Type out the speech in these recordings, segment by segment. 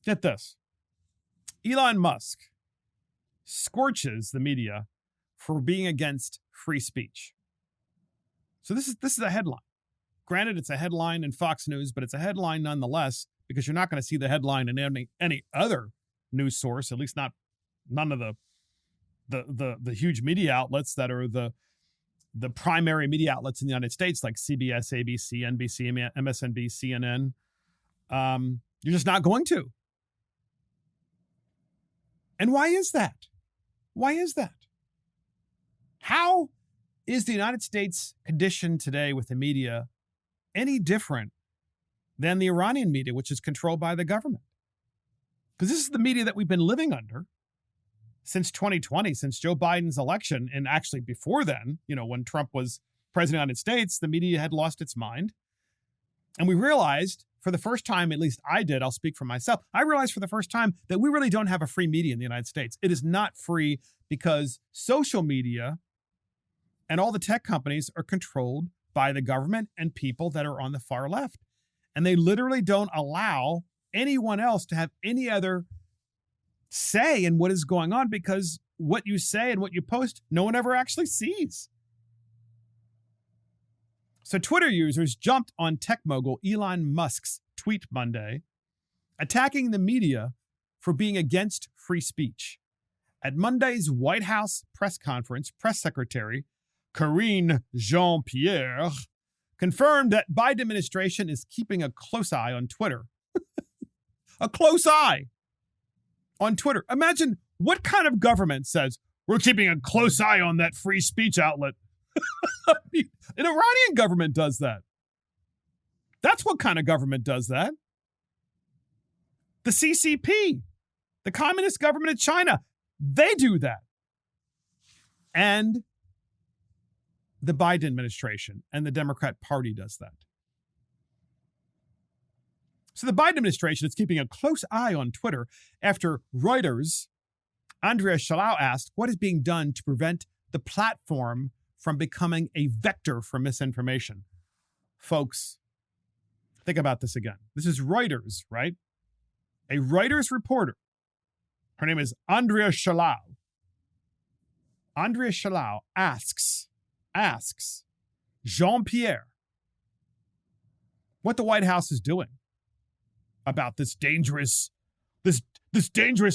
Get this. Elon Musk scorches the media for being against free speech. So this is a headline. Granted, it's a headline in Fox News, but it's a headline nonetheless, because you're not going to see the headline in any other news source, at least none of the huge media outlets that are the primary media outlets in the United States, like CBS, ABC, NBC, MSNBC, CNN. You're just not going to. And why is that? Why is that? How is the United States condition today with the media any different than the Iranian media, which is controlled by the government? Because this is the media that we've been living under since 2020, since Joe Biden's election. And actually before then, when Trump was president of the United States, the media had lost its mind. And we realized for the first time, at least I did, I'll speak for myself, I realized for the first time that we really don't have a free media in the United States. It is not free because social media and all the tech companies are controlled by the government and people that are on the far left. And they literally don't allow anyone else to have any other say in what is going on, because what you say and what you post, no one ever actually sees. So Twitter users jumped on tech mogul Elon Musk's tweet Monday, attacking the media for being against free speech. At Monday's White House press conference, press secretary Karine-Jean confirmed that Biden administration is keeping a close eye on Twitter. A close eye on Twitter. Imagine what kind of government says, we're keeping a close eye on that free speech outlet. An Iranian government does that. That's what kind of government does that. The CCP, the Communist government of China, they do that. And the Biden administration and the Democrat Party does that. So the Biden administration is keeping a close eye on Twitter after Reuters' Andrea Shalau asked what is being done to prevent the platform from becoming a vector for misinformation. Folks, think about this again. This is Reuters, right? A Reuters reporter. Her name is Andrea Shalau. Andrea Shalau asks Jean-Pierre what the White House is doing about this dangerous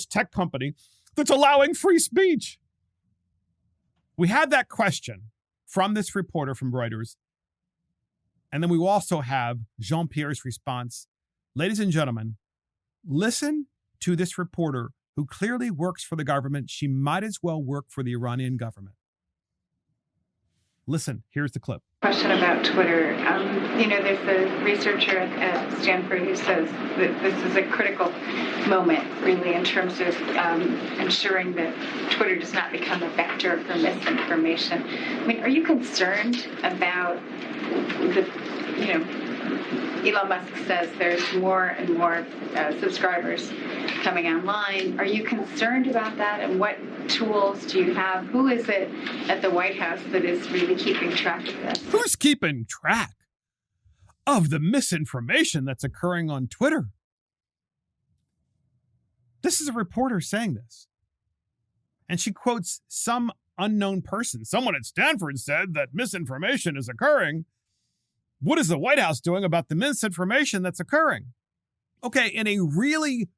tech company that's allowing free speech. We had that question from this reporter from Reuters. And then we also have Jean-Pierre's response. Ladies and gentlemen, listen to this reporter who clearly works for the government. She might as well work for the Iranian government. Listen, here's the clip. Question about Twitter. There's a researcher at Stanford who says that this is a critical moment, really, in terms of ensuring that Twitter does not become a vector for misinformation. Are you concerned about Elon Musk says there's more and more subscribers coming online. Are you concerned about that? And what tools do you have? Who is it at the White House that is really keeping track of this? Who's keeping track of the misinformation that's occurring on Twitter? This is a reporter saying this. And she quotes some unknown person. Someone at Stanford said that misinformation is occurring. What is the White House doing about the misinformation that's occurring? Okay, in a really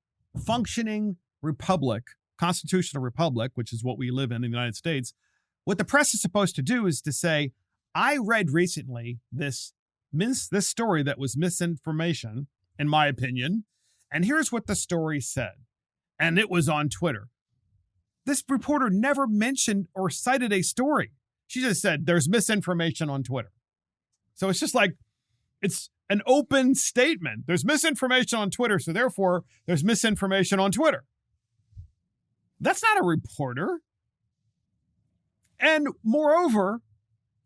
functioning republic, constitutional republic, which is what we live in the United States, what the press is supposed to do is to say, I read recently this story that was misinformation, in my opinion, and here's what the story said. And it was on Twitter. This reporter never mentioned or cited a story. She just said, there's misinformation on Twitter. So it's just like, it's an open statement. There's misinformation on Twitter, so therefore there's misinformation on Twitter. That's not a reporter. And moreover,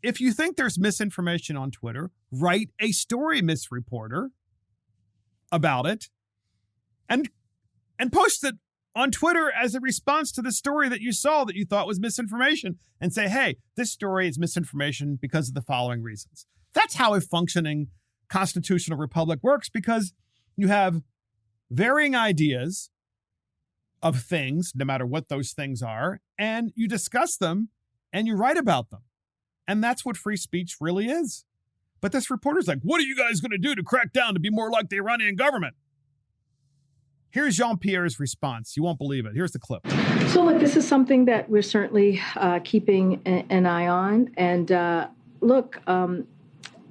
if you think there's misinformation on Twitter, write a story, Miss Reporter, about it and post it on Twitter as a response to the story that you saw that you thought was misinformation, and say, hey, this story is misinformation because of the following reasons. That's how a functioning constitutional republic works, because you have varying ideas of things, no matter what those things are, and you discuss them and you write about them. And that's what free speech really is. But this reporter's like, what are you guys going to do to crack down to be more like the Iranian government? Here's Jean-Pierre's response. You won't believe it. Here's the clip. So look, this is something that we're certainly keeping an eye on. And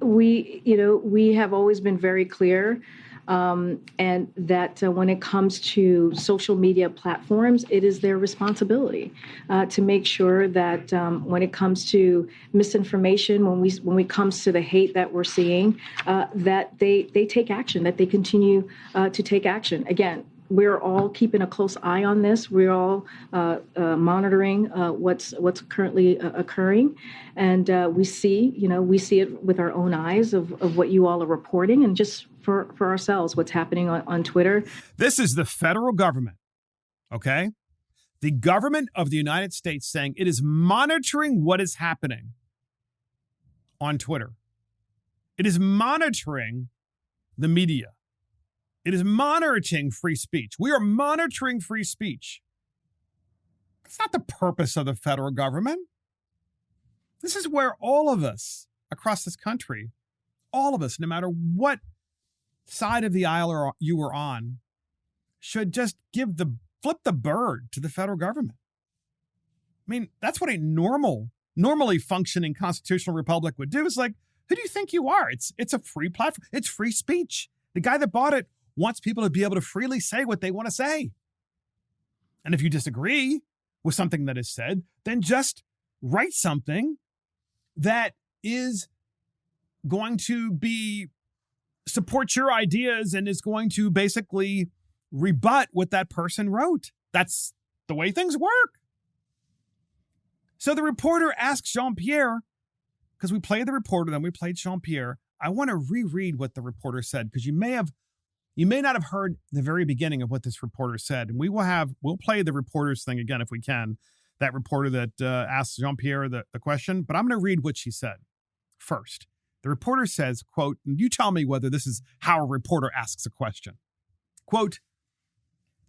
we have always been very clear and that when it comes to social media platforms, it is their responsibility to make sure that when it comes to misinformation, when it comes to the hate that we're seeing, that they take action, that they continue to take action. Again, we're all keeping a close eye on this. We're all monitoring what's currently occurring, and we see it with our own eyes of what you all are reporting, and just for ourselves, what's happening on Twitter. This is the federal government, okay? The government of the United States saying it is monitoring what is happening on Twitter. It is monitoring the media. It is monitoring free speech. We are monitoring free speech. That's not the purpose of the federal government. This is where all of us across this country, all of us, no matter what side of the aisle you were on, should just flip the bird to the federal government. I mean, that's what a normally functioning constitutional republic would do. Is like, who do you think you are? It's a free platform. It's free speech. The guy that bought it wants people to be able to freely say what they want to say. And if you disagree with something that is said, then just write something that is going to support your ideas and is going to basically rebut what that person wrote. That's the way things work. So the reporter asks Jean-Pierre, because we played the reporter, then we played Jean-Pierre. I want to reread what the reporter said, because you may not have heard the very beginning of what this reporter said. And we'll play the reporter's thing again if we can, that reporter that asked Jean-Pierre the question. But I'm going to read what she said first. The reporter says, quote, and you tell me whether this is how a reporter asks a question. Quote,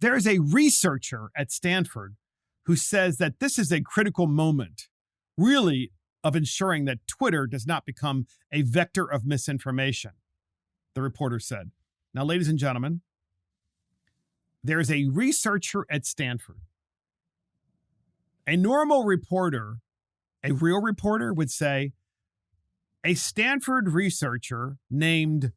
there is a researcher at Stanford who says that this is a critical moment, really, of ensuring that Twitter does not become a vector of misinformation, the reporter said. Now, ladies and gentlemen, there is a researcher at Stanford. A normal reporter, a real reporter, would say, a Stanford researcher named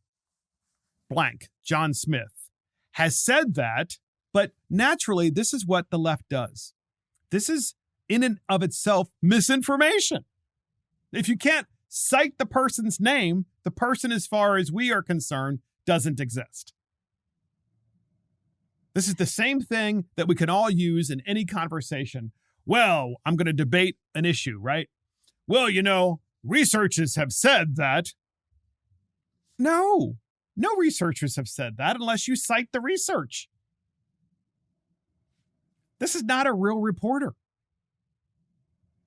blank, John Smith, has said that, but naturally, this is what the left does. This is, in and of itself, misinformation. If you can't cite the person's name, the person, as far as we are concerned, doesn't exist. This is the same thing that we can all use in any conversation. Well, I'm going to debate an issue, right? Well, researchers have said that. No researchers have said that unless you cite the research. This is not a real reporter.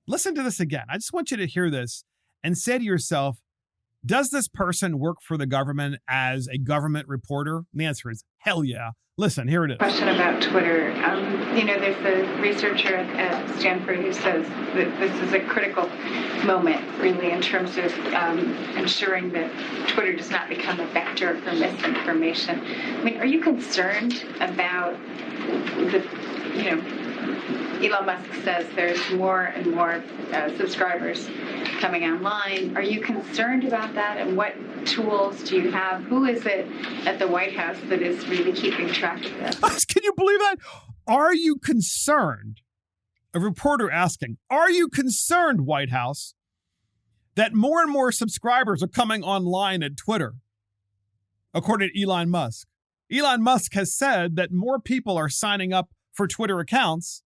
Listen to this again. I just want you to hear this and say to yourself, does this person work for the government as a government reporter? And the answer is hell yeah. Listen, here it is. Question about Twitter. There's a researcher at Stanford who says that this is a critical moment, really, in terms of ensuring that Twitter does not become a vector for misinformation. I mean, are you concerned about Elon Musk says there's more and more subscribers coming online. Are you concerned about that? And what tools do you have? Who is it at the White House that is really keeping track of this? Can you believe that? Are you concerned? A reporter asking, are you concerned, White House, that more and more subscribers are coming online at Twitter? According to Elon Musk. Elon Musk has said that more people are signing up for Twitter accounts,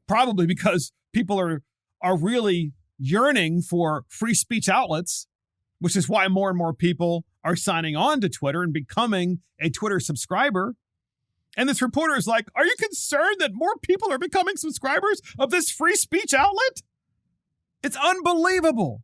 probably because people are really yearning for free speech outlets, which is why more and more people are signing on to Twitter and becoming a Twitter subscriber. And this reporter is like, are you concerned that more people are becoming subscribers of this free speech outlet? It's unbelievable.